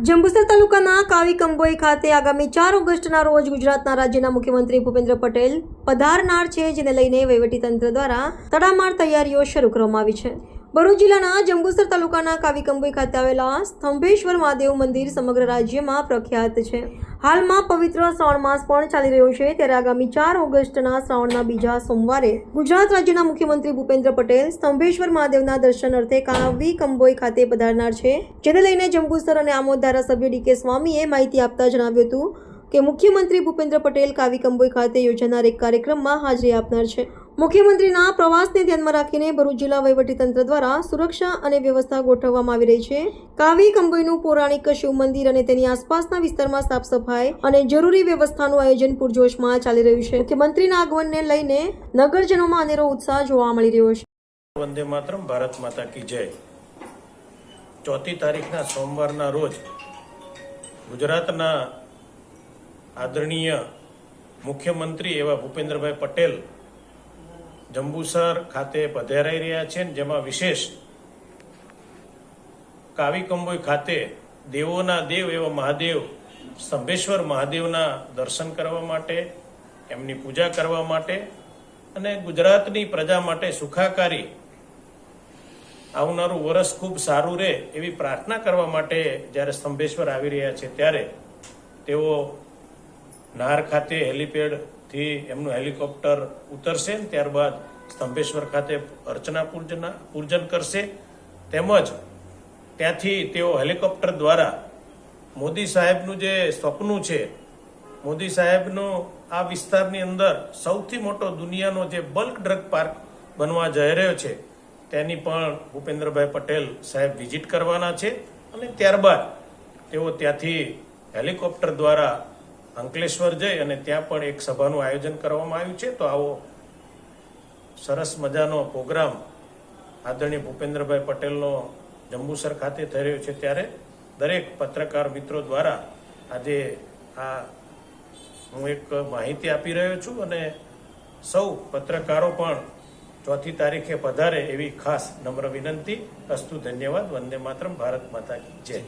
જંબુસર તાલુકાના કાવી કંબોઈ ખાતે આગામી 4 ઓગસ્ટના રોજ ગુજરાતના રાજ્યના મુખ્યમંત્રી ભૂપેન્દ્ર પટેલ પધારનાર છે, જેને લઈને વહીવટીતંત્ર દ્વારા તડામાર તૈયારીઓ શરૂ કરવામાં આવી છે। ભરૂચ જિલ્લાના જંબુસર તાલુકાના કાવી કંબોઈ ખાતે આવેલા સ્તંભેશ્વર મહાદેવ મંદિર સમગ્ર રાજ્યમાં પ્રખ્યાત છે। હાલમાં પવિત્ર શ્રાવણ માસ પણ ચાલી રહ્યો છે, ત્યારે આગામી 4 ઓગસ્ટના શ્રાવણના બીજા સોમવારે ગુજરાત રાજ્યના મુખ્યમંત્રી ભૂપેન્દ્ર પટેલ સ્તંભેશ્વર મહાદેવના દર્શન અર્થે કાવી કંબોઈ ખાતે પધારનાર છે, જેને લઈને જંબુસર અને આમોદ ધારાસભ્ય ડી.કે. સ્વામીએ માહિતી આપતા જણાવ્યું હતું કે મુખ્યમંત્રી ભૂપેન્દ્ર પટેલ કાવી કંબોઈ ખાતે યોજાનાર એક કાર્યક્રમમાં હાજરી આપનાર છે। મુખ્યમંત્રીના પ્રવાસને ધ્યાનમાં રાખીને ભરૂચ જિલ્લા વહીવટીતંત્ર દ્વારા સુરક્ષા અને વ્યવસ્થા ગોઠવવામાં આવી રહી છે। કાવી કંબોઈનું પૌરાણિક શિવ મંદિર અને તેની આસપાસના વિસ્તારમાં સાફ સફાઈ અને જરૂરી વ્યવસ્થાનું આયોજન પૂરજોશમાં ચાલી રહ્યું છે। મુખ્યમંત્રીના આગમનને લઈને નગરજનોમાં અનેરો ઉત્સાહ જોવા મળી રહ્યો છે। વંદે માતરમ, ભારત માતા કી જય। 4 તારીખના સોમવારના રોજ ગુજરાતના આદરણીય મુખ્યમંત્રી એવા ભૂપેન્દ્રભાઈ પટેલ જંબુસર ખાતે પધારી રહ્યા છે, જેમાં વિશેષ કાવી કંબોઈ ખાતે દેવોના દેવ એવા મહાદેવ સ્તંભેશ્વર મહાદેવના દર્શન કરવા માટે, એમની પૂજા કરવા માટે અને ગુજરાતની પ્રજા માટે સુખાકારી આવનારું વર્ષ ખૂબ સારું રહે એવી પ્રાર્થના કરવા માટે જ્યારે સ્તંભેશ્વર આવી રહ્યા છે, ત્યારે તેઓ નાર ખાતે હેલીપેડથી એમનું હેલિકોપ્ટર ઉતરશે, ત્યારબાદ સ્તંભેશ્વર ખાતે અર્ચના પૂજન કરશે, તેમજ ત્યાંથી તેઓ હેલિકોપ્ટર દ્વારા મોદી સાહેબનું જે સ્વપ્ન છે, મોદી સાહેબનું આ વિસ્તારની અંદર સૌથી મોટો દુનિયાનો જે બલ્ક ડ્રગ પાર્ક બનવા જઈ રહ્યો છે, તેની પણ ભૂપેન્દ્રભાઈ પટેલ સાહેબ વિઝિટ કરવાના છે અને ત્યારબાદ તેઓ ત્યાંથી હેલિકોપ્ટર દ્વારા અંકલેશ્વર જઈ અને ત્યાં પણ એક સભાનું આયોજન કરવામાં આવ્યું છે। તો આવો સરસ મજાનો પ્રોગ્રામ આદરણીય ભૂપેન્દ્રભાઈ પટેલનો જંબુસર ખાતે થઈ રહ્યો છે, ત્યારે દરેક પત્રકાર મિત્રો દ્વારા આજે આ હું એક માહિતી આપી રહ્યો છું અને સૌ પત્રકારો પણ 4 તારીખે પધારે એવી ખાસ નમ્ર વિનંતી। અસ્તુ, ધન્યવાદ। વંદે માતરમ, ભારત માતા કી જય।